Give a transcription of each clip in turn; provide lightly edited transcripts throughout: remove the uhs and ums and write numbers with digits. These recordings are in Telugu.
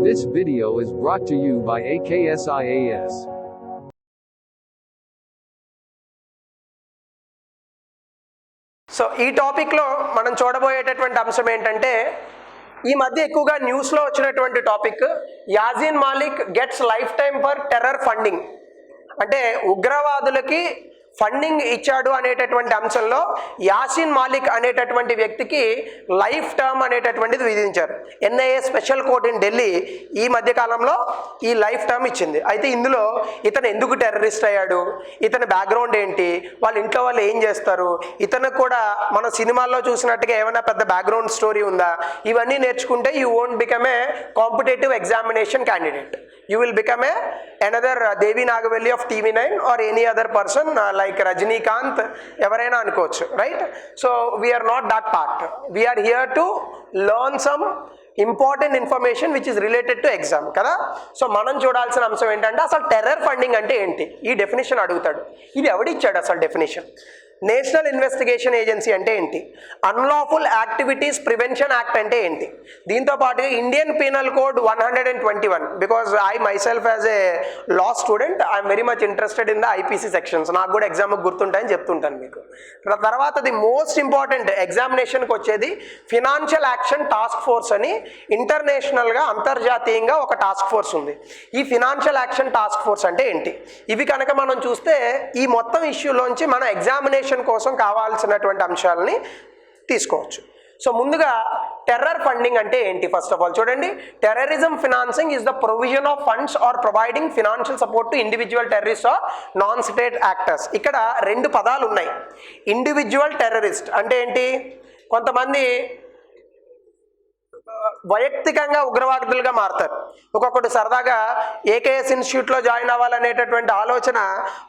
This video is brought to you by AKSIAS. So ఈ టాపిక్లో మనం చూడబోయేటటువంటి అంశం ఏంటంటే, ఈ మధ్య ఎక్కువగా న్యూస్లో వచ్చినటువంటి topic, Yasin Malik gets life time for terror funding. అంటే ఉగ్రవాదులకి ఫండింగ్ ఇచ్చాడు అనేటటువంటి అంశంలో యాసిన్ మాలిక్ అనేటటువంటి వ్యక్తికి లైఫ్ టర్మ్ అనేటటువంటిది విధించారు. NIA special court in Delhi ఈ మధ్యకాలంలో ఈ లైఫ్ టర్మ్ ఇచ్చింది. అయితే ఇందులో ఇతను ఎందుకు టెర్రరిస్ట్ అయ్యాడు, ఇతని బ్యాక్గ్రౌండ్ ఏంటి, వాళ్ళ ఇంట్లో వాళ్ళు ఏం చేస్తారు, ఇతనికి కూడా మన సినిమాల్లో చూసినట్టుగా ఏమైనా పెద్ద బ్యాక్గ్రౌండ్ స్టోరీ ఉందా, ఇవన్నీ నేర్చుకుంటే you won't become a competitive examination candidate. You will become another Devi Nagavalli of TV9 or any other person like Rajinikanth, ఎవరైనా అనుకోవచ్చు, right? So we're not that part. We're here to learn some important information which is related to exam కదా. సో మనం చూడాల్సిన అంశం ఏంటంటే, అసలు టెర్రర్ ఫండింగ్ అంటే ఏంటి, ఈ డెఫినేషన్ అడుగుతాడు. ఇది ఎవడిచ్చాడు అసలు డెఫినేషన్? నేషనల్ ఇన్వెస్టిగేషన్ ఏజెన్సీ అంటే ఏంటి, అన్లాఫుల్ యాక్టివిటీస్ ప్రివెన్షన్ యాక్ట్ అంటే ఏంటి, దీంతో పాటుగా Indian penal code 121, because I myself as a law student I'm very much interested in the IPC sections. నాకు కూడా ఎగ్జామ్కి గుర్తుంటాయని చెప్తుంటాను మీకు. తర్వాత ది మోస్ట్ ఇంపార్టెంట్ ఎగ్జామినేషన్కి వచ్చేది ఫినాన్షియల్ యాక్షన్ టాస్క్ ఫోర్స్ అని ఇంటర్నేషనల్గా అంతర్జాతీయంగా ఒక టాస్క్ ఫోర్స్ ఉంది. ఈ ఫినాన్షియల్ యాక్షన్ టాస్క్ ఫోర్స్ అంటే ఏంటి, ఇవి కనుక మనం చూస్తే ఈ మొత్తం ఇష్యూలోంచి మన ఎగ్జామినేషన్ కోసం కావాల్సినటువంటి అంశాలని తీసుకోవచ్చు. సో ముందుగా టెర్రర్ ఫండింగ్ అంటే ఏంటి? ఫస్ట్ ఆఫ్ ఆల్ చూడండి, terrorism financing is the provision of funds or providing financial support to individual terrorist or non state actors. ఇక్కడ రెండు పదాలు ఉన్నాయి. ఇండివిజువల్ టెర్రరిస్ట్ అంటే ఏంటి, కొంతమంది వైయక్తికంగా ఉగ్రవాదులుగా మారుతారు. ఒక్కొక్కటి సరదాగా ఏకేఎస్ ఇన్స్టిట్యూట్లో జాయిన్ అవ్వాలనేటటువంటి ఆలోచన,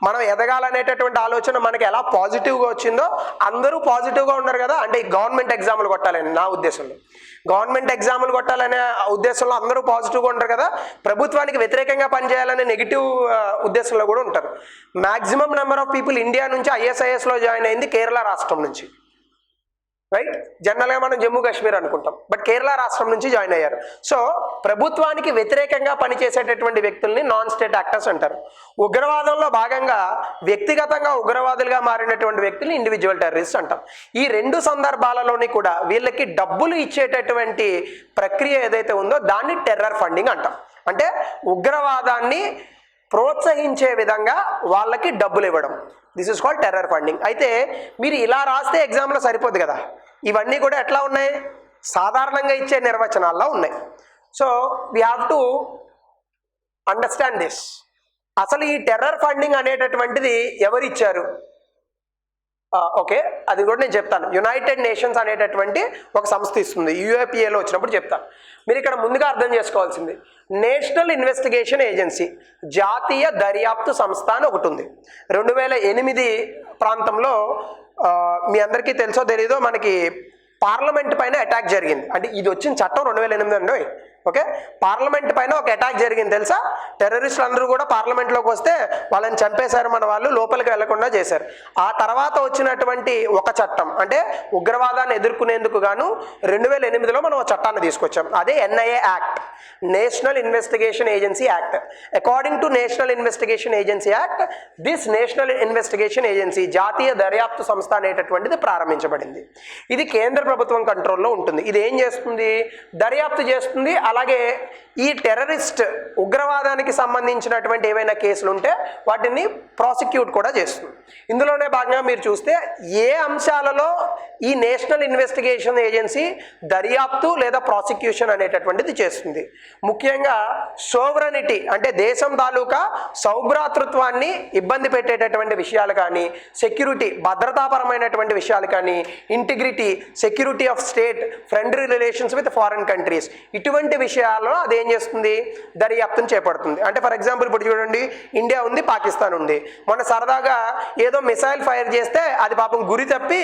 మనం ఎదగాలనేటటువంటి ఆలోచన మనకి ఎలా పాజిటివ్గా వచ్చిందో, అందరూ పాజిటివ్గా ఉన్నారు కదా. అంటే గవర్నమెంట్ ఎగ్జాములు కొట్టాలని నా ఉద్దేశంలో, గవర్నమెంట్ ఎగ్జాములు కొట్టాలనే ఉద్దేశంలో అందరూ పాజిటివ్గా ఉంటారు కదా. ప్రభుత్వానికి వ్యతిరేకంగా పనిచేయాలనే నెగిటివ్ ఉద్దేశంలో కూడా ఉంటారు. Maximum number of people India నుంచి ఐఎస్ఐఎస్లో జాయిన్ అయింది కేరళ రాష్ట్రం నుంచి, రైట్? జనరల్గా మనం జమ్మూ కాశ్మీర్ అనుకుంటాం, బట్ కేరళ రాష్ట్రం నుంచి జాయిన్ అయ్యారు. సో ప్రభుత్వానికి వ్యతిరేకంగా పనిచేసేటటువంటి వ్యక్తుల్ని నాన్ స్టేట్ యాక్టర్స్ అంటారు. ఉగ్రవాదంలో భాగంగా వ్యక్తిగతంగా ఉగ్రవాదులుగా మారినటువంటి వ్యక్తుల్ని ఇండివిజువల్ టెర్రరిస్ట్ అంటాం. ఈ రెండు సందర్భాలలోని కూడా వీళ్ళకి డబ్బులు ఇచ్చేటటువంటి ప్రక్రియ ఏదైతే ఉందో దాన్ని టెర్రర్ ఫండింగ్ అంటాం. అంటే ఉగ్రవాదాన్ని ప్రోత్సహించే విధంగా వాళ్ళకి డబ్బులు ఇవ్వడం, this is called terror funding. అయితే మీరు ఇలా రాస్తే ఎగ్జామ్లో సరిపోద్ది కదా, ఇవన్నీ కూడా ఎట్లా ఉన్నాయి, సాధారణంగా ఇచ్చే నిర్వచనాల్లో ఉన్నాయి. So we have to understand this. అసలు ఈ టెర్రర్ ఫండింగ్ అనేటటువంటిది ఎవరు ఇచ్చారు? ఓకే, అది కూడా నేను చెప్తాను. యునైటెడ్ నేషన్స్ అనేటటువంటి ఒక సంస్థ ఇస్తుంది, యూఏపీఏలో వచ్చినప్పుడు చెప్తాను. మీరు ఇక్కడ ముందుగా అర్థం చేసుకోవాల్సింది, నేషనల్ ఇన్వెస్టిగేషన్ ఏజెన్సీ, జాతీయ దర్యాప్తు సంస్థ అని ఒకటి ఉంది. 2008 ప్రాంతంలో మీ అందరికీ తెలుసో తెలీదో మనకి పార్లమెంట్ పైన అటాక్ జరిగింది. అంటే ఇది వచ్చిన చట్టం 2008 అండి. ఓకే, పార్లమెంట్ పైన ఒక అటాక్ జరిగింది తెలుసా. టెర్రరిస్టులు అందరూ కూడా పార్లమెంట్లోకి వస్తే వాళ్ళని చంపేశారు, మన వాళ్ళు లోపలికి వెళ్లకుండా చేశారు. ఆ తర్వాత వచ్చినటువంటి ఒక చట్టం, అంటే ఉగ్రవాదాన్ని ఎదుర్కొనేందుకు గాను 2008లో మనం ఒక చట్టాన్ని తీసుకొచ్చాం. అదే NIA act, national investigation agency act. According to national investigation agency act, this national investigation agency, జాతీయ దర్యాప్తు సంస్థ అనేటటువంటిది ప్రారంభించబడింది. ఇది కేంద్ర ప్రభుత్వం కంట్రోల్లో ఉంటుంది. ఇది ఏం చేస్తుంది, దర్యాప్తు చేస్తుంది. అలాగే ఈ టెర్రరిస్ట్ ఉగ్రవాదానికి సంబంధించినటువంటి ఏవైనా కేసులు ఉంటే వాటిని ప్రాసిక్యూట్ కూడా చేస్తుంది. ఇందులోనే భాగంగా మీరు చూస్తే ఏ అంశాలలో ఈ నేషనల్ ఇన్వెస్టిగేషన్ ఏజెన్సీ దర్యాప్తు లేదా ప్రాసిక్యూషన్ అనేటటువంటిది చేస్తుంది, ముఖ్యంగా సోవరనిటీ అంటే దేశం తాలూకా సౌభ్రాతృత్వాన్ని ఇబ్బంది పెట్టేటటువంటి విషయాలు కానీ, సెక్యూరిటీ భద్రతాపరమైనటువంటి విషయాలు కానీ, integrity security of state, friendly relations with foreign countries, ఇటువంటి విషయాల్లో అదేం చేస్తుంది, దర్యాప్తును చేపడుతుంది. అంటే ఫర్ ఎగ్జాంపుల్ ఇప్పుడు చూడండి, ఇండియా ఉంది, పాకిస్తాన్ ఉంది. మన సరదాగా ఏదో మిసైల్ ఫైర్ చేస్తే అది పాపం గురి తప్పి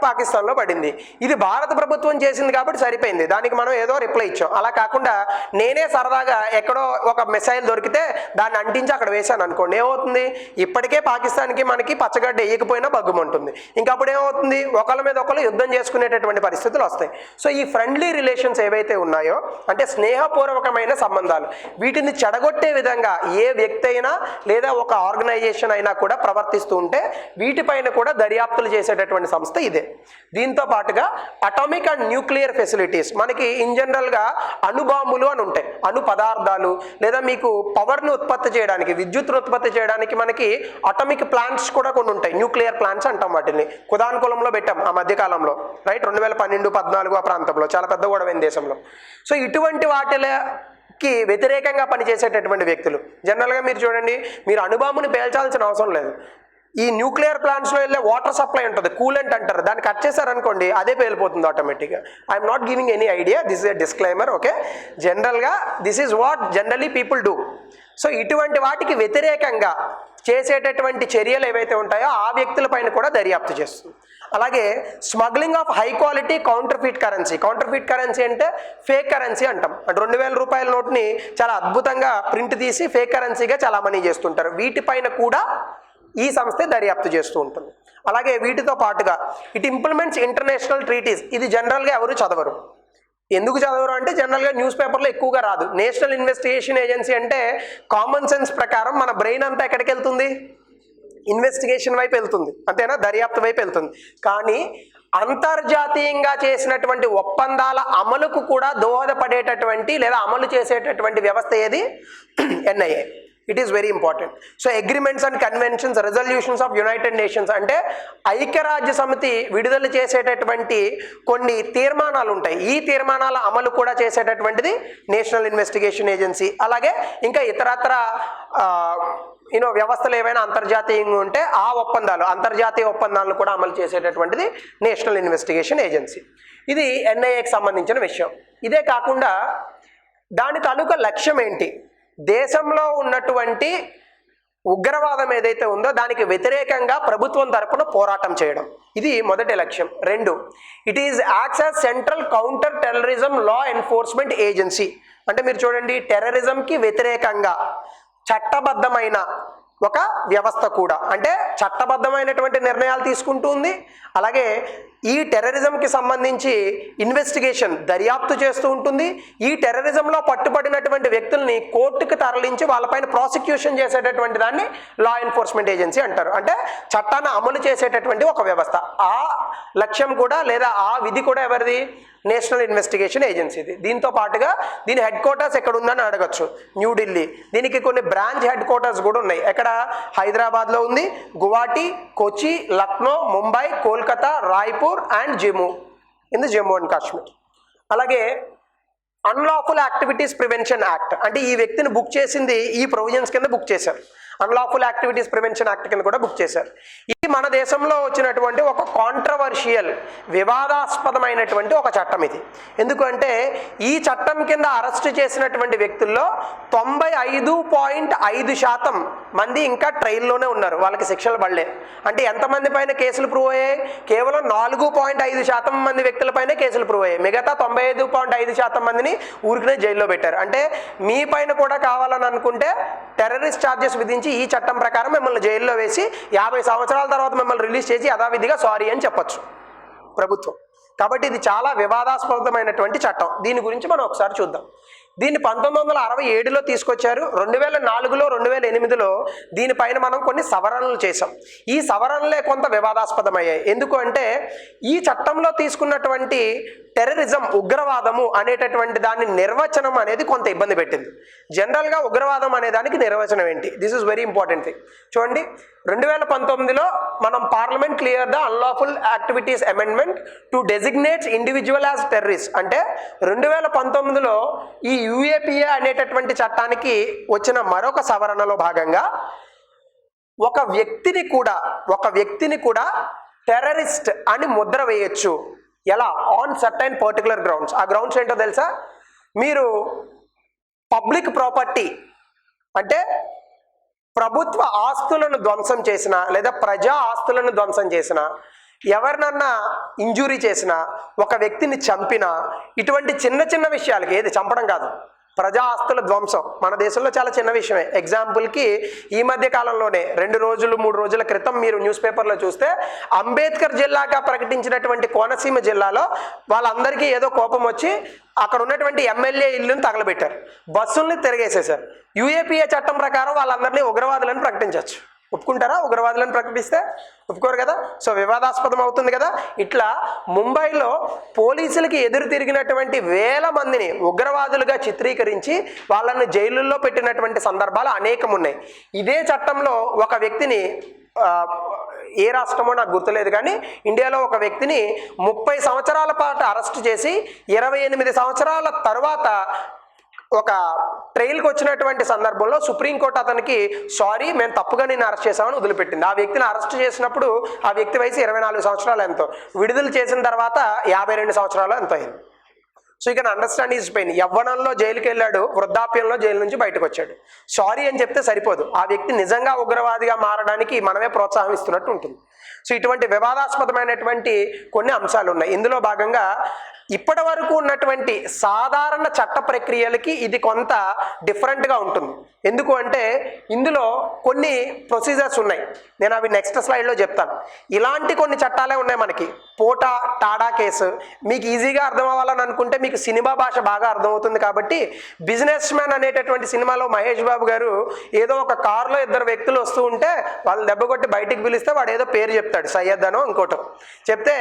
పాకిస్తాన్లో పడింది. ఇది భారత ప్రభుత్వం చేసింది కాబట్టి సరిపోయింది, దానికి మనం ఏదో రిప్లై ఇచ్చాం. అలా కాకుండా నేనే సరదాగా ఎక్కడో ఒక మిసైల్ దొరికితే దాన్ని అంటించి అక్కడ వేశాను అనుకోండి, ఏమవుతుంది? ఇప్పటికే పాకిస్తాన్కి మనకి పచ్చగడ్డ వేయకపోయినా బగ్గుమంటుంది. ఇంకా అప్పుడు ఏమవుతుంది? ఒకళ్ళ మీద ఒకళ్ళు యుద్ధం చేసుకునేటటువంటి పరిస్థితులు వస్తాయి. సో ఈ ఫ్రెండ్లీ రిలేషన్స్ ఏవైతే ఉన్నాయో, అంటే స్నేహపూర్వకమైన సంబంధాలు, వీటిని చెడగొట్టే విధంగా ఏ వ్యక్తి అయినా లేదా ఒక ఆర్గనైజేషన్ అయినా కూడా ప్రవర్తిస్తూ ఉంటే వీటిపైన కూడా దర్యాప్తులు చేసేటటువంటి సంస్థ ఇదే. దీంతో పాటుగా అటామిక్ అండ్ న్యూక్లియర్ ఫెసిలిటీస్, మనకి ఇన్ జనరల్గా అణుబాంబులు అని ఉంటాయి, అణు పదార్థాలు, లేదా మీకు పవర్ను ఉత్పత్తి చేయడానికి, విద్యుత్తును ఉత్పత్తి చేయడానికి మనకి అటామిక్ ప్లాంట్స్ కూడా కొన్ని ఉంటాయి, న్యూక్లియర్ ప్లాంట్స్ అంటాం వాటిని. కుదాన్కులంలో పెట్టాం ఆ మధ్యకాలంలో, రైట్, 2012-14 ఆ ప్రాంతంలో చాలా పెద్ద గొడవైన దేశంలో. సో ఇటువంటి వాటికి వ్యతిరేకంగా పనిచేసేటటువంటి వ్యక్తులు జనరల్గా మీరు చూడండి, మీరు అణుబాంబుని పేల్చాల్సిన అవసరం లేదు. ఈ న్యూక్లియర్ ప్లాంట్స్లో వెళ్ళే వాటర్ సప్లై ఉంటుంది, కూలెంట్ అంటారు, దాన్ని కట్ చేశారనుకోండి అదే పేలిపోతుంది ఆటోమేటిక్గా. I'm not giving any idea, this is a disclaimer, okay. జనరల్గా this is what generally people do. So ఇటువంటి వాటికి వ్యతిరేకంగా చేసేటటువంటి చర్యలు ఏవైతే ఉంటాయో ఆ వ్యక్తుల పైన కూడా దర్యాప్తు చేస్తుంది. అలాగే smuggling of high quality counterfeit currency. Counterfeit currency అంటే ఫేక్ కరెన్సీ అంటాం. అంటే 2000 రూపాయల నోట్ని చాలా అద్భుతంగా ప్రింట్ తీసి ఫేక్ కరెన్సీగా చలామణి చేస్తుంటారు. వీటిపైన కూడా ఈ సంస్థ దర్యాప్తు చేస్తూ ఉంటుంది. అలాగే వీటితో పాటుగా ఇట్ ఇంప్లిమెంట్స్ ఇంటర్నేషనల్ ట్రీటీస్. ఇది జనరల్గా ఎవరు చదవరు. ఎందుకు చదవరు అంటే జనరల్గా న్యూస్ పేపర్లో ఎక్కువగా రాదు. నేషనల్ ఇన్వెస్టిగేషన్ ఏజెన్సీ అంటే కామన్ సెన్స్ ప్రకారం మన బ్రెయిన్ అంతా ఎక్కడికి వెళ్తుంది? ఇన్వెస్టిగేషన్ వైపు వెళ్తుంది, అంతేనా, దర్యాప్తు వైపు వెళ్తుంది. కానీ అంతర్జాతీయంగా చేసినటువంటి ఒప్పందాల అమలుకు కూడా దోహదపడేటటువంటి లేదా అమలు చేసేటటువంటి వ్యవస్థ ఏది? NIA. It is very important. So agreements and conventions, resolutions of United nations, అంటే ఐక్యరాజ్య సమితి విడుదల చేసేటటువంటి కొన్ని తీర్మానాలు ఉంటాయి. ఈ తీర్మానాల అమలు కూడా చేసేటటువంటిది నేషనల్ ఇన్వెస్టిగేషన్ ఏజెన్సీ. అలాగే ఇంకా ఇతరత్ర వ్యవస్థలు ఏవైనా అంతర్జాతీయంగా ఉంటే ఆ ఒప్పందాలు, అంతర్జాతీయ ఒప్పందాలను కూడా అమలు చేసేటటువంటిది నేషనల్ ఇన్వెస్టిగేషన్ ఏజెన్సీ. ఇది ఎన్ఐఏకి సంబంధించిన విషయం. ఇదే కాకుండా దాని తాలూకా లక్ష్యం ఏంటి? దేశంలో ఉన్నటువంటి ఉగ్రవాదం ఏదైతే ఉందో దానికి వ్యతిరేకంగా ప్రభుత్వం తరపున పోరాటం చేయడం, ఇది మొదటి లక్ష్యం. 2, it is acts as central counter terrorism law enforcement agency. అంటే మీరు చూడండి, టెర్రరిజంకి వ్యతిరేకంగా చట్టబద్ధమైన ఒక వ్యవస్థ కూడా, అంటే చట్టబద్ధమైనటువంటి నిర్ణయాలు తీసుకుంటుంది. అలాగే ఈ టెర్రరిజంకి సంబంధించి ఇన్వెస్టిగేషన్, దర్యాప్తు చేస్తూ ఉంటుంది. ఈ టెర్రరిజంలో పట్టుబడినటువంటి వ్యక్తుల్ని కోర్టుకు తరలించి వాళ్ళపైన ప్రాసిక్యూషన్ చేసేటటువంటి దాన్ని లా ఎన్ఫోర్స్మెంట్ ఏజెన్సీ అంటారు. అంటే చట్టాన్ని అమలు చేసేటటువంటి ఒక వ్యవస్థ. ఆ లక్ష్యం కూడా లేదా ఆ విధి కూడా ఎవరిది? నేషనల్ ఇన్వెస్టిగేషన్ ఏజెన్సీది. దీంతో పాటుగా దీని హెడ్ క్వార్టర్స్ ఎక్కడ ఉందని అడగచ్చు. న్యూఢిల్లీ. దీనికి కొన్ని బ్రాంచ్ హెడ్ క్వార్టర్స్ కూడా ఉన్నాయి. ఎక్కడ? హైదరాబాద్లో ఉంది, గువాహటి, కొచ్చి, లక్నో, ముంబై, కోల్కతా, రాయ్పూర్ అండ్ జమ్మూ అండ్ కాశ్మీర్. అలాగే అన్లాఫుల్ యాక్టివిటీస్ ప్రివెన్షన్ యాక్ట్, అంటే ఈ వ్యక్తిని బుక్ చేసింది ఈ ప్రొవిజన్స్ కింద బుక్ చేశారు. అన్లాఫుల్ యాక్టివిటీస్ ప్రివెన్షన్ యాక్ట్ కింద కూడా బుక్ చేశారు. ఇది మన దేశంలో వచ్చినటువంటి ఒక కాంట్రవర్షియల్, వివాదాస్పదమైనటువంటి ఒక చట్టం ఇది. ఎందుకంటే ఈ చట్టం కింద అరెస్ట్ చేసినటువంటి వ్యక్తుల్లో 95.5% మంది ఇంకా ట్రైల్లోనే ఉన్నారు, వాళ్ళకి శిక్షలు పడలే. అంటే ఎంతమంది పైన కేసులు ప్రూవ్ అయ్యాయి? కేవలం 4.5% మంది వ్యక్తులపైనే కేసులు ప్రూవ్ అయ్యాయి. మిగతా 95.5% మందిని ఊరికనే జైల్లో పెట్టారు. అంటే మీ పైన కూడా కావాలని అనుకుంటే టెర్రరిస్ట్ ఛార్జెస్ విధించి ఈ చట్టం ప్రకారం మిమ్మల్ని జైల్లో వేసి 50 సంవత్సరాల తర్వాత మిమ్మల్ని రిలీజ్ చేసి యథావిధిగా సారీ అని చెప్పొచ్చు ప్రభుత్వం. కాబట్టి ఇది చాలా వివాదాస్పదమైనటువంటి చట్టం. దీని గురించి మనం ఒకసారి చూద్దాం. దీన్ని 1967లో తీసుకొచ్చారు. 2004లో 2008లో దీనిపైన మనం కొన్ని సవరణలు చేసాం. ఈ సవరణలే కొంత వివాదాస్పదమయ్యాయి. ఎందుకు అంటే ఈ చట్టంలో తీసుకున్నటువంటి టెర్రరిజం, ఉగ్రవాదము అనేటటువంటి దాని నిర్వచనం అనేది కొంత ఇబ్బంది పెట్టింది. జనరల్గా ఉగ్రవాదం అనే దానికి నిర్వచనం ఏంటి? This is very important thing. చూడండి, 2019లో మనం parliament clear the unlawful activities amendment to designates individual as terrorist. అంటే 2019లో ఈ యుఏపిఏ అనేటటువంటి చట్టానికి వచ్చిన మరొక సవరణలో భాగంగా ఒక వ్యక్తిని కూడా టెర్రరిస్ట్ అని ముద్ర వేయొచ్చు. ఎలా? On certain particular grounds. ఆ గ్రౌండ్స్ ఏంటో తెలుసా? మీరు పబ్లిక్ ప్రాపర్టీ అంటే ప్రభుత్వ ఆస్తులను ధ్వంసం చేసిన లేదా ప్రజా ఆస్తులను ధ్వంసం చేసిన, ఎవరినన్నా ఇంజురీ చేసినా, ఒక వ్యక్తిని చంపినా, ఇటువంటి చిన్న చిన్న విషయాలకి, ఏది చంపడం కాదు, ప్రజా ఆస్తుల ధ్వంసం మన దేశంలో చాలా చిన్న విషయమే. ఎగ్జాంపుల్కి ఈ మధ్య కాలంలోనే 2 రోజులు 3 రోజుల క్రితం మీరు న్యూస్ పేపర్లో చూస్తే అంబేద్కర్ జిల్లాగా ప్రకటించినటువంటి కోనసీమ జిల్లాలో వాళ్ళందరికీ ఏదో కోపం వచ్చి అక్కడ ఉన్నటువంటి ఎమ్మెల్యే ఇల్లుని తగలబెట్టారు, బస్సుల్ని తిరగేసేశారు. యూఏపీఏ చట్టం ప్రకారం వాళ్ళందరినీ ఉగ్రవాదులను ప్రకటించవచ్చు. ఒప్పుకుంటారా? ఉగ్రవాదులను ప్రకటిస్తే ఒప్పుకోరు కదా. సో వివాదాస్పదం అవుతుంది కదా. ఇట్లా ముంబైలో పోలీసులకి ఎదురు తిరిగినటువంటి వేల మందిని ఉగ్రవాదులుగా చిత్రీకరించి వాళ్ళని జైలుల్లో పెట్టినటువంటి సందర్భాలు అనేకం ఉన్నాయి. ఇదే చట్టంలో ఒక వ్యక్తిని, ఏ రాష్ట్రమో నాకు గుర్తులేదు కానీ ఇండియాలో ఒక వ్యక్తిని 30 సంవత్సరాల పాటు అరెస్ట్ చేసి 28 సంవత్సరాల తర్వాత ఒక ట్రయల్కి వచ్చినటువంటి సందర్భంలో సుప్రీంకోర్టు అతనికి సారీ మేము తప్పుగా నేను అరెస్ట్ చేశామని వదిలిపెట్టింది. ఆ వ్యక్తిని అరెస్ట్ చేసినప్పుడు ఆ వ్యక్తి వయసు 24 సంవత్సరాలు ఎంతో, విడుదల చేసిన తర్వాత 52 సంవత్సరాలు ఎంతో అయింది. So you can understand is pain. యవ్వనంలో జైలుకి వెళ్ళాడు, వృద్ధాప్యంలో జైలు నుంచి బయటకు వచ్చాడు. సారీ అని చెప్తే సరిపోదు, ఆ వ్యక్తి నిజంగా ఉగ్రవాదిగా మారడానికి మనమే ప్రోత్సాహిస్తున్నట్టు ఉంటుంది. సో ఇటువంటి వివాదాస్పదమైనటువంటి కొన్ని అంశాలు ఉన్నాయి. ఇందులో భాగంగా ఇప్పటి వరకు ఉన్నటువంటి సాధారణ చట్ట ప్రక్రియలకి ఇది కొంత డిఫరెంట్గా ఉంటుంది. ఎందుకు అంటే ఇందులో కొన్ని ప్రొసీజర్స్ ఉన్నాయి, నేను అవి నెక్స్ట్ స్లైడ్లో చెప్తాను. ఇలాంటి కొన్ని చట్టాలే ఉన్నాయి మనకి. పోటా టాడా కేసు మీకు ఈజీగా అర్థం అవ్వాలని అనుకుంటే మీకు సినిమా భాష బాగా అర్థమవుతుంది కాబట్టి, బిజినెస్ మ్యాన్ అనేటటువంటి సినిమాలో మహేష్ బాబు గారు ఏదో ఒక కారులో 2 వ్యక్తులు వస్తూ ఉంటే వాళ్ళని దెబ్బ కొట్టి బయటికి పిలిస్తే వాడు ఏదో పేరు చెప్తాడు, సయ్యద్ అనో ఇంకోటో చెప్తే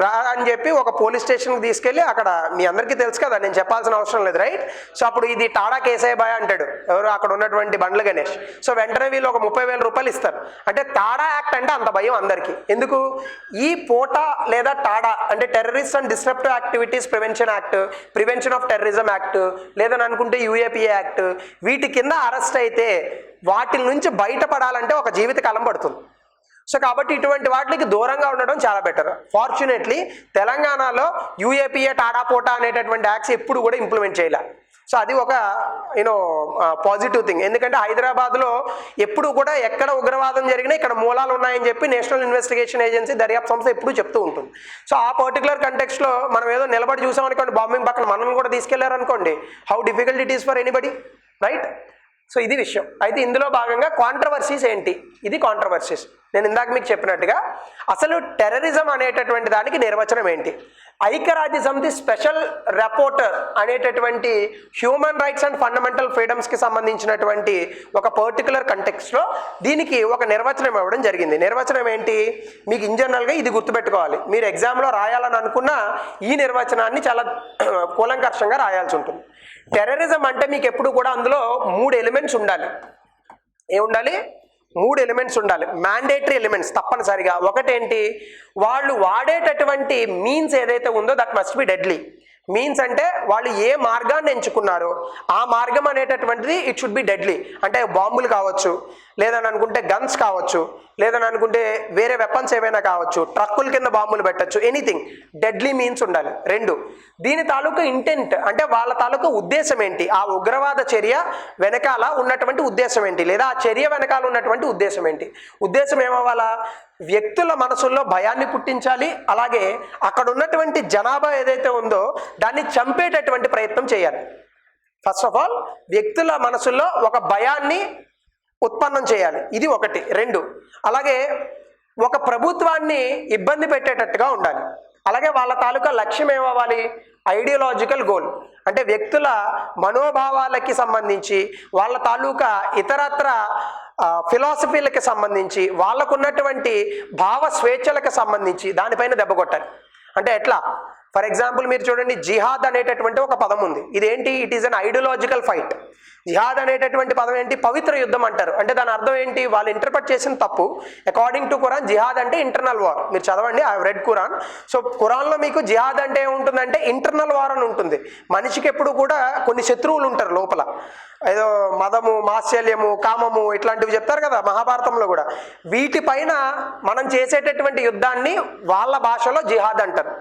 రా అని చెప్పి ఒక పోలీస్ స్టేషన్కి తీసుకెళ్ళి, అక్కడ మీ అందరికీ తెలుసు కదా, నేను చెప్పాల్సిన అవసరం లేదు, రైట్? సో అప్పుడు ఇది టాడా కేసే బాయ్ అంటాడు ఎవరు, అక్కడ ఉన్నటువంటి బండ్ల గణేష్. సో వెంటనే వీళ్ళు ఒక 30,000 రూపాయలు ఇస్తారు. అంటే టాడా యాక్ట్ అంటే అంత భయం అందరికీ. ఎందుకు? ఈ పోటా లేదా టాడా అంటే terrorist and disruptive activities prevention act, prevention of terrorism act, లేదని అనుకుంటే యూఏపీఏ యాక్ట్, వీటి కింద అరెస్ట్ అయితే వాటి నుంచి బయటపడాలంటే ఒక జీవితకాలం పడుతుంది. సో కాబట్టి ఇటువంటి వాటికి దూరంగా ఉండడం చాలా బెటర్. ఫార్చునేట్లీ తెలంగాణలో యూఏపీఏ టాడా పోటా అనేటటువంటి యాక్ట్స్ ఎప్పుడు కూడా ఇంప్లిమెంట్ చేయలే. సో అది ఒక పాజిటివ్ థింగ్. ఎందుకంటే హైదరాబాద్లో ఎప్పుడు కూడా ఎక్కడ ఉగ్రవాదం జరిగినా ఇక్కడ మూలాలు ఉన్నాయని చెప్పి నేషనల్ ఇన్వెస్టిగేషన్ ఏజెన్సీ, దర్యాప్తు సంస్థ ఎప్పుడు చెప్తూ ఉంటుంది. సో ఆ పర్టికులర్ కంటెక్స్ట్లో మనం ఏదో నిలబడి చూసామనుకోండి, బాంబింగ్ పక్కన మనల్ని కూడా తీసుకెళ్లారనుకోండి, how difficult it is for anybody, right? So ఇది విషయం. అయితే ఇందులో భాగంగా కాంట్రవర్సీస్ ఏంటి? ఇది కాంట్రవర్సీస్. నేను ఇందాక మీకు చెప్పినట్టుగా అసలు టెర్రరిజం అనేటటువంటి దానికి నిర్వచనం ఏంటి? ఐక్యరాజ్య సమితి స్పెషల్ రిపోర్టర్ అనేటటువంటి హ్యూమన్ రైట్స్ అండ్ ఫండమెంటల్ ఫ్రీడమ్స్కి సంబంధించినటువంటి ఒక పర్టికులర్ కంటెక్స్ట్లో దీనికి ఒక నిర్వచనం ఇవ్వడం జరిగింది. నిర్వచనం ఏంటి? మీకు ఇన్ జనరల్గా ఇది గుర్తుపెట్టుకోవాలి. మీరు ఎగ్జామ్లో రాయాలని అనుకున్న ఈ నిర్వచనాన్ని చాలా కూలంకషంగా రాయాల్సి ఉంటుంది. టెర్రరిజం అంటే మీకు ఎప్పుడు కూడా అందులో 3 ఎలిమెంట్స్ ఉండాలి. ఏముండాలి? 3 ఎలిమెంట్స్ ఉండాలి, మ్యాండేటరీ ఎలిమెంట్స్ తప్పనిసరిగా. ఒకటేంటి? వాళ్ళు వాడేటటువంటి మీన్స్ ఏదైతే ఉందో that must be deadly. Means అంటే వాళ్ళు ఏ మార్గాన్ని ఎంచుకున్నారో ఆ మార్గం అనేటటువంటిది ఇట్ షుడ్ బి డెడ్లీ. అంటే బాంబులు కావచ్చు, లేదని అనుకుంటే గన్స్ కావచ్చు, లేదని అనుకుంటే వేరే వెపన్స్ ఏవైనా కావచ్చు, ట్రక్కుల కింద బాంబులు పెట్టచ్చు, ఎనీథింగ్ డెడ్లీ మీన్స్ ఉండాలి. 2, దీని తాలూకా ఇంటెంట్ అంటే వాళ్ళ తాలూకా ఉద్దేశం ఏంటి, ఆ ఉగ్రవాద చర్య వెనకాల ఉన్నటువంటి ఉద్దేశం ఏంటి, లేదా ఆ చర్య వెనకాల ఉన్నటువంటి ఉద్దేశం ఏంటి. ఉద్దేశం ఏమవ్వాలా? వ్యక్తుల మనసుల్లో భయాన్ని పుట్టించాలి, అలాగే అక్కడ ఉన్నటువంటి జనాభా ఏదైతే ఉందో దాన్ని చంపేటటువంటి ప్రయత్నం చేయాలి. ఫస్ట్ ఆఫ్ ఆల్ వ్యక్తుల మనసుల్లో ఒక భయాన్ని ఉత్పన్నం చేయాలి, ఇది 1. 2, అలాగే ఒక ప్రభుత్వాన్ని ఇబ్బంది పెట్టేటట్టుగా ఉండాలి. అలాగే వాళ్ళ తాలూకా లక్ష్యం ఏమవ్వాలి? ఐడియాలజికల్ గోల్ అంటే వ్యక్తుల మనోభావాలకి సంబంధించి, వాళ్ళ తాలూకా ఇతరత్ర ఫిలాసఫీలకి సంబంధించి, వాళ్ళకున్నటువంటి భావ స్వేచ్ఛలకు సంబంధించి దానిపైన దెబ్బ కొట్టాలి. అంటే ఎట్లా? ఫర్ ఎగ్జాంపుల్ మీరు చూడండి, జిహాద్ అనేటటువంటి ఒక పదం ఉంది. ఇదేంటి? It is an ideological fight. జిహాద్ అనేటటువంటి పదం ఏంటి? పవిత్ర యుద్ధం అంటారు. అంటే దాని అర్థం ఏంటి? వాళ్ళు ఇంటర్ప్రెట్ చేసిన తప్పు. అకార్డింగ్ టు ఖురాన్ జిహాద్ అంటే ఇంటర్నల్ వార్. మీరు చదవండి, I have read Quran. So ఖురాన్లో మీకు జిహాద్ అంటే ఏముంటుందంటే ఇంటర్నల్ వార్ అని ఉంటుంది. మనిషికి ఎప్పుడు కూడా కొన్ని శత్రువులు ఉంటారు లోపల, ఏదో మదము, మాత్సల్యము, కామము ఇట్లాంటివి చెప్తారు కదా మహాభారతంలో కూడా. వీటిపైన మనం చేసేటటువంటి యుద్ధాన్ని వాళ్ళ భాషలో జిహాద్ అంటారు.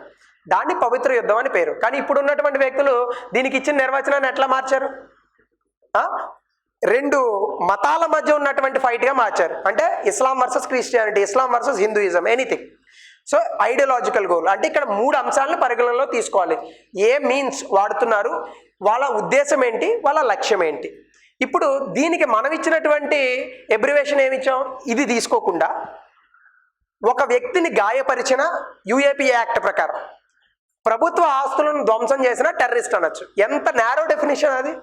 దాన్ని పవిత్ర యుద్ధం అని పేరు. కానీ ఇప్పుడు ఉన్నటువంటి వ్యక్తులు దీనికి ఇచ్చిన నిర్వచనాన్ని ఎట్లా మార్చారు? 2 మతాల మధ్య ఉన్నటువంటి ఫైట్గా మార్చారు. అంటే Islam versus Christianity, Islam versus Hinduism, anything. So ideological goal అంటే ఇక్కడ 3 అంశాలను పరిగణనలో తీసుకోవాలి. ఏ మీన్స్ వాడుతున్నారు, వాళ్ళ ఉద్దేశం ఏంటి, వాళ్ళ లక్ష్యం ఏంటి. ఇప్పుడు దీనికి మనం ఇచ్చినటువంటి ఎబ్రివేషన్ ఏమిచ్చాం, ఇది తీసుకోకుండా ఒక వ్యక్తిని గాయపరిచిన యూఏపీ యాక్ట్ ప్రకారం ప్రభుత్వ ఆస్తులను ధ్వంసం చేసిన టెర్రరిస్ట్ అనొచ్చు. ఎంత నేరో డెఫినేషన్ అది.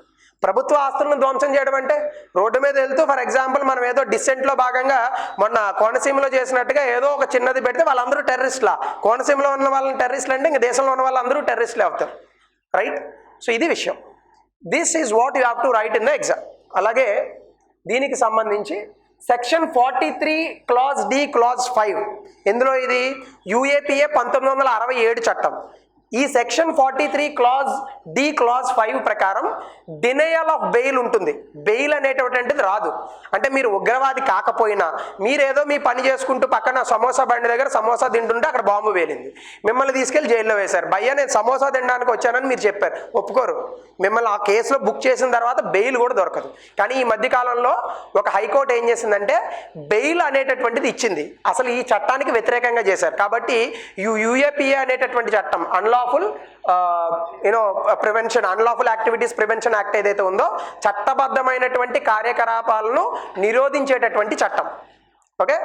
ప్రభుత్వ ఆస్తులను ధ్వంసం చేయడం అంటే రోడ్డు మీద వెళ్తూ ఫర్ ఎగ్జాంపుల్ మనం ఏదో డిసెంట్లో భాగంగా మొన్న కోనసీమలో చేసినట్టుగా ఏదో ఒక చిన్నది పెడితే వాళ్ళందరూ టెర్రరిస్ట్లా. కోనసీమలో ఉన్న వాళ్ళని టెర్రరిస్టులు అంటే ఇంకా దేశంలో ఉన్న వాళ్ళందరూ టెర్రరిస్టులే అవుతారు, రైట్. సో ఇది విషయం. This is what you have to right in the exam. అలాగే దీనికి సంబంధించి సెక్షన్ 43 క్లాజ్ డి క్లాజ్ 5 ఎందులో ఇది యూఏపీఏ 1967 చట్టం. ఈ సెక్షన్ 43 క్లాజ్ డి క్లాజ్ 5 ప్రకారం డినయల్ ఆఫ్ బెయిల్ ఉంటుంది. బెయిల్ అనేటువంటిది రాదు. అంటే మీరు ఉగ్రవాది కాకపోయినా మీరేదో మీ పని చేసుకుంటూ పక్కన సమోసా బండి దగ్గర సమోసా తింటుంటే అక్కడ బాంబు వేలింది, మిమ్మల్ని తీసుకెళ్లి జైల్లో వేశారు. భయ్యా నేను సమోసా తినడానికి వచ్చానని మీరు చెప్పారు, ఒప్పుకోరు. మిమ్మల్ని ఆ కేసులో బుక్ చేసిన తర్వాత బెయిల్ కూడా దొరకదు. కానీ ఈ మధ్యకాలంలో ఒక హైకోర్టు ఏం చేసిందంటే బెయిల్ అనేటటువంటిది ఇచ్చింది. అసలు ఈ చట్టానికి వ్యతిరేకంగా చేశారు కాబట్టి యూఏపీఏ అనేటటువంటి చట్టం unlawful prevention unlawful activities prevention act ఏదైతే ఉందో చట్టబద్ధమైనటువంటి కార్యకలాపాలను నిరోధించేటటువంటి చట్టం. ఓకే,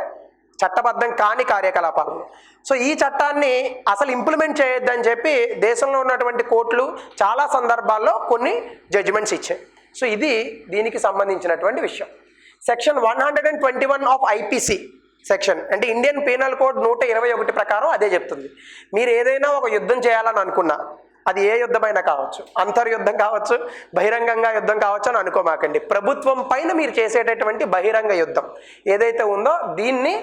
చట్టబద్ధం కాని కార్యకలాపాలను. సో ఈ చట్టాన్ని అసలు ఇంప్లిమెంట్ చేయొద్దని చెప్పి దేశంలో ఉన్నటువంటి కోర్టులు చాలా సందర్భాల్లో కొన్ని జడ్జిమెంట్స్ ఇచ్చాయి. సో ఇది దీనికి సంబంధించినటువంటి విషయం. సెక్షన్ 121 ఆఫ్ ఐపీసీ సెక్షన్ అంటే ఇండియన్ పీనల్ కోడ్ 121 ప్రకారం అదే చెప్తుంది. మీరు ఏదైనా ఒక యుద్ధం చేయాలని అనుకున్నా, అది ఏ యుద్ధమైనా కావచ్చు, అంతర్యుద్ధం కావచ్చు, బహిరంగంగా యుద్ధం కావచ్చు అని అనుకోమాకండి. ప్రభుత్వం పైన మీరు చేసేటటువంటి బహిరంగ యుద్ధం ఏదైతే ఉందో దీన్ని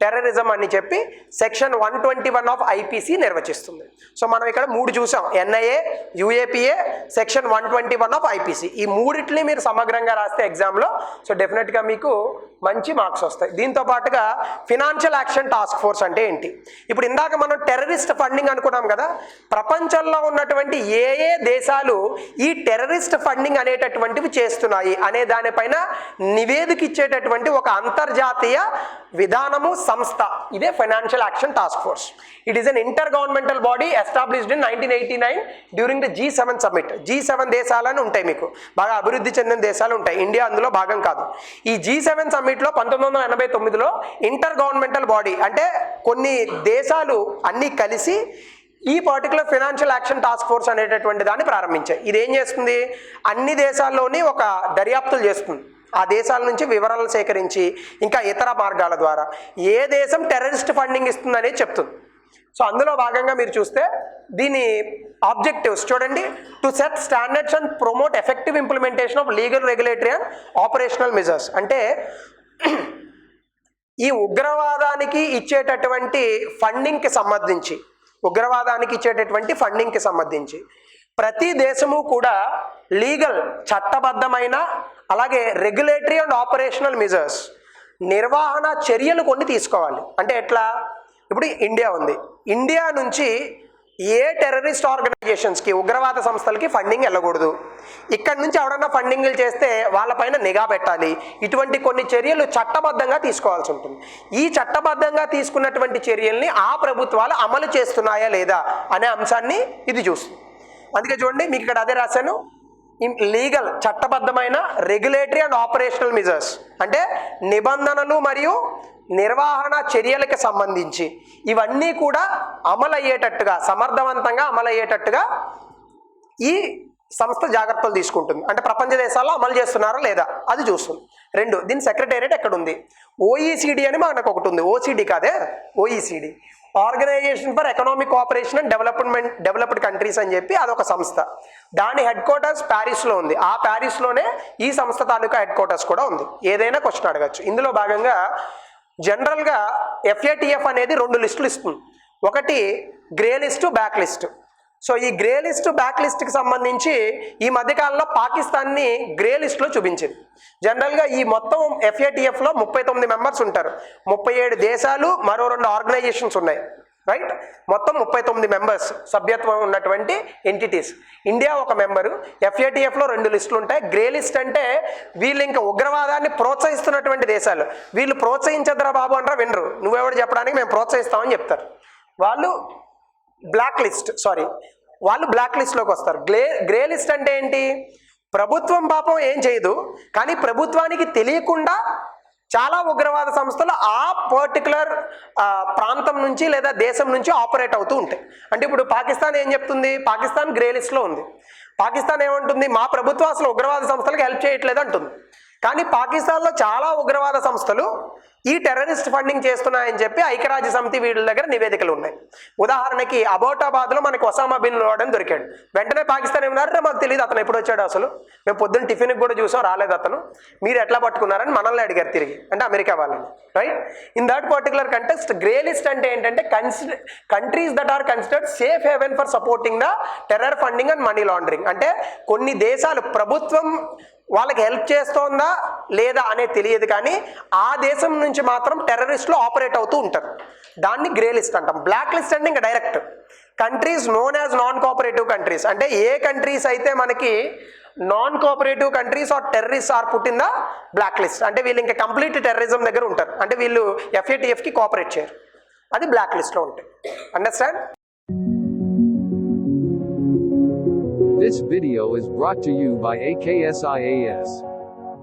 టెర్రరిజం అని చెప్పి సెక్షన్ 121 ఆఫ్ ఐపీసీ నిర్వచిస్తుంది. సో మనం ఇక్కడ 3 చూసాం, NIA, UAPA, section 121 of IPC. ఈ మూడిటిని మీరు సమగ్రంగా రాస్తే ఎగ్జామ్లో సో డెఫినెట్గా మీకు మంచి మార్క్స్ వస్తాయి. దీంతో పాటుగా ఫినాన్షియల్ యాక్షన్ టాస్క్ ఫోర్స్ అంటే ఏంటి, ఇప్పుడు ఇందాక మనం టెర్రరిస్ట్ ఫండింగ్ అనుకున్నాం కదా, ప్రపంచంలో ఉన్నటువంటి ఏ ఏ దేశాలు ఈ టెర్రరిస్ట్ ఫండింగ్ అనేటటువంటివి చేస్తున్నాయి అనే దానిపైన నివేదిక ఇచ్చేటటువంటి ఒక అంతర్జాతీయ విధానము సంస్థ, ఇదే financial action task force. It is an inter governmental body established in 1989 during the G7 summit. G7 దేశాలని ఉంటాయి, మీకు బాగా అభివృద్ధి చెందిన దేశాలు ఉంటాయి, ఇండియా అందులో భాగం కాదు. ఈ G7 సమ్మిట్లో 1989లో ఇంటర్ గవర్నమెంటల్ బాడీ అంటే కొన్ని దేశాలు అన్నీ కలిసి ఈ particular financial action task force అనేటటువంటి దాన్ని ప్రారంభించాయి. ఇది ఏం చేస్తుంది, అన్ని దేశాల్లోని ఒక దర్యాప్తులు చేస్తుంది. ఆ దేశాల నుంచి వివరాలను సేకరించి ఇంకా ఇతర మార్గాల ద్వారా ఏ దేశం టెర్రరిస్ట్ ఫండింగ్ ఇస్తుందనేది చెప్తుంది. సో అందులో భాగంగా మీరు చూస్తే దీని ఆబ్జెక్టివ్స్ చూడండి, to set standards and promote effective implementation of legal, regulatory and operational measures. అంటే ఈ ఉగ్రవాదానికి ఇచ్చేటటువంటి ఫండింగ్కి సంబంధించి ప్రతి దేశము కూడా లీగల్ చట్టబద్ధమైన అలాగే రెగ్యులేటరీ అండ్ ఆపరేషనల్ మెజర్స్ నిర్వహణ చర్యలు కొన్ని తీసుకోవాలి. అంటే ఎట్లా, ఇప్పుడు ఇండియా ఉంది, ఇండియా నుంచి ఏ టెర్రరిస్ట్ ఆర్గనైజేషన్స్కి ఉగ్రవాద సంస్థలకి ఫండింగ్ వెళ్ళకూడదు, ఇక్కడ నుంచి ఎవరన్నా ఫండింగ్లు చేస్తే వాళ్ళపైన నిఘా పెట్టాలి. ఇటువంటి కొన్ని చర్యలు చట్టబద్ధంగా తీసుకోవాల్సి ఉంటుంది. ఈ చట్టబద్ధంగా తీసుకున్నటువంటి చర్యల్ని ఆ ప్రభుత్వాలు అమలు చేస్తున్నాయా లేదా అనే అంశాన్ని ఇది చూస్తుంది. అందుకే చూడండి మీకు ఇక్కడ అదే రాశాను, లీగల్ చట్టబద్ధమైన, రెగ్యులేటరీ అండ్ ఆపరేషనల్ మెజర్స్ అంటే నిబంధనలు మరియు నిర్వహణ చర్యలకు సంబంధించి ఇవన్నీ కూడా అమలయ్యేటట్టుగా, సమర్థవంతంగా అమలయ్యేటట్టుగా ఈ సంస్థ జాగ్రత్తలు తీసుకుంటుంది. అంటే ప్రపంచ దేశాల్లో అమలు చేస్తున్నారా లేదా అది చూస్తుంది. 2, దీని సెక్రటేరియట్ ఎక్కడ ఉంది, ఓఈసీడీ అని మనకు ఒకటి ఉంది, ఓసీడీ కాదే OECD, organisation for economic cooperation and developed countries అని చెప్పి అదొక సంస్థ. దాని హెడ్ క్వార్టర్స్ ప్యారిస్లో ఉంది. ఆ ప్యారిస్లోనే ఈ సంస్థ తాలూకా హెడ్ క్వార్టర్స్ కూడా ఉంది. ఏదైనా క్వశ్చన్ అడగచ్చు. ఇందులో భాగంగా జనరల్గా FATF అనేది 2 లిస్టులు ఇస్తుంది. ఒకటి grey list, back list. So ఈ గ్రే లిస్ట్, బ్యాక్ లిస్ట్కి సంబంధించి ఈ మధ్యకాలంలో పాకిస్తాన్ని గ్రే లిస్ట్లో చూపించింది. జనరల్గా ఈ మొత్తం FATFలో 39 మెంబర్స్ ఉంటారు, 37 దేశాలు, మరో 2 ఆర్గనైజేషన్స్ ఉన్నాయి, రైట్. మొత్తం 39 మెంబర్స్ సభ్యత్వం ఉన్నటువంటి ఎంటిటీస్. ఇండియా ఒక మెంబరు. FATFలో 2 లిస్టులు ఉంటాయి. గ్రే లిస్ట్ అంటే వీళ్ళు ఇంకా ఉగ్రవాదాన్ని ప్రోత్సహిస్తున్నటువంటి దేశాలు. వీళ్ళు ప్రోత్సహించద్దురా బాబు అంటారా, వినరు. నువ్వెవరు చెప్పడానికి మేము ప్రోత్సహిస్తామని చెప్తారు. వాళ్ళు బ్లాక్ లిస్ట్లోకి వస్తారు. గ్రే లిస్ట్ అంటే ఏంటి? ప్రభుత్వం పాపం ఏం చేయదు, కానీ ప్రభుత్వానికి తెలియకుండా చాలా ఉగ్రవాద సంస్థలు ఆ పర్టికులర్ ప్రాంతం నుంచి లేదా దేశం నుంచి ఆపరేట్ అవుతూ ఉంటాయి. అంటే ఇప్పుడు పాకిస్తాన్ ఏం చెప్తుంది? పాకిస్తాన్ గ్రే లిస్ట్లో ఉంది. పాకిస్తాన్ ఏమంటుంది? మా ప్రభుత్వం అసలు ఉగ్రవాద సంస్థలకు హెల్ప్ చేయట్లేదు అంటుంది. కానీ పాకిస్తాన్లో చాలా ఉగ్రవాద సంస్థలు ఈ టెర్రరిస్ట్ ఫండింగ్ చేస్తున్నాయని చెప్పి ఐక్యరాజ్య సమితి వీళ్ళ దగ్గర నివేదికలు ఉన్నాయి. ఉదాహరణకి అబౌటాబాద్లో మనకి ఒసామా బిన్ లాడెన్ దొరికాడు. వెంటనే పాకిస్తాన్ ఏమన్నారంటే మాకు తెలియదు అతను ఎప్పుడు వచ్చాడు, అసలు మేము పొద్దున్న టిఫిన్కి కూడా చూసాం, రాలేదు అతను, మీరు ఎట్లా పట్టుకున్నారని మనల్ని అడిగారు తిరిగి, అంటే అమెరికా వాళ్ళని. Right? In that particular context grey list అంటే ఏంటంటే countries that are considered safe haven for supporting the terror funding and money laundering. అంటే కొన్ని దేశాలు ప్రభుత్వం వాళ్ళకి హెల్ప్ చేస్తోందా లేదా అనేది తెలియదు, కానీ ఆ దేశం నుంచి మాత్రం టెర్రరిస్టులు ఆపరేట్ అవుతూ ఉంటారు. దాన్ని గ్రే లిస్ట్ అంటాం. బ్లాక్ లిస్ట్ అంటే ఇంకా direct countries known as non cooperative countries. అంటే ఏ కంట్రీస్ అయితే మనకి non cooperative countries or terrorist or put in the black list, అంటే వీళ్ళు ఇంకా కంప్లీట్ టెర్రరిజం దగ్గర ఉంటారు, అంటే వీళ్ళు FATFకి కోఆపరేట్ చేయరు, అది బ్లాక్ లిస్ట్లో ఉంటాయి. Understand? This video is brought to you by AKSIAS.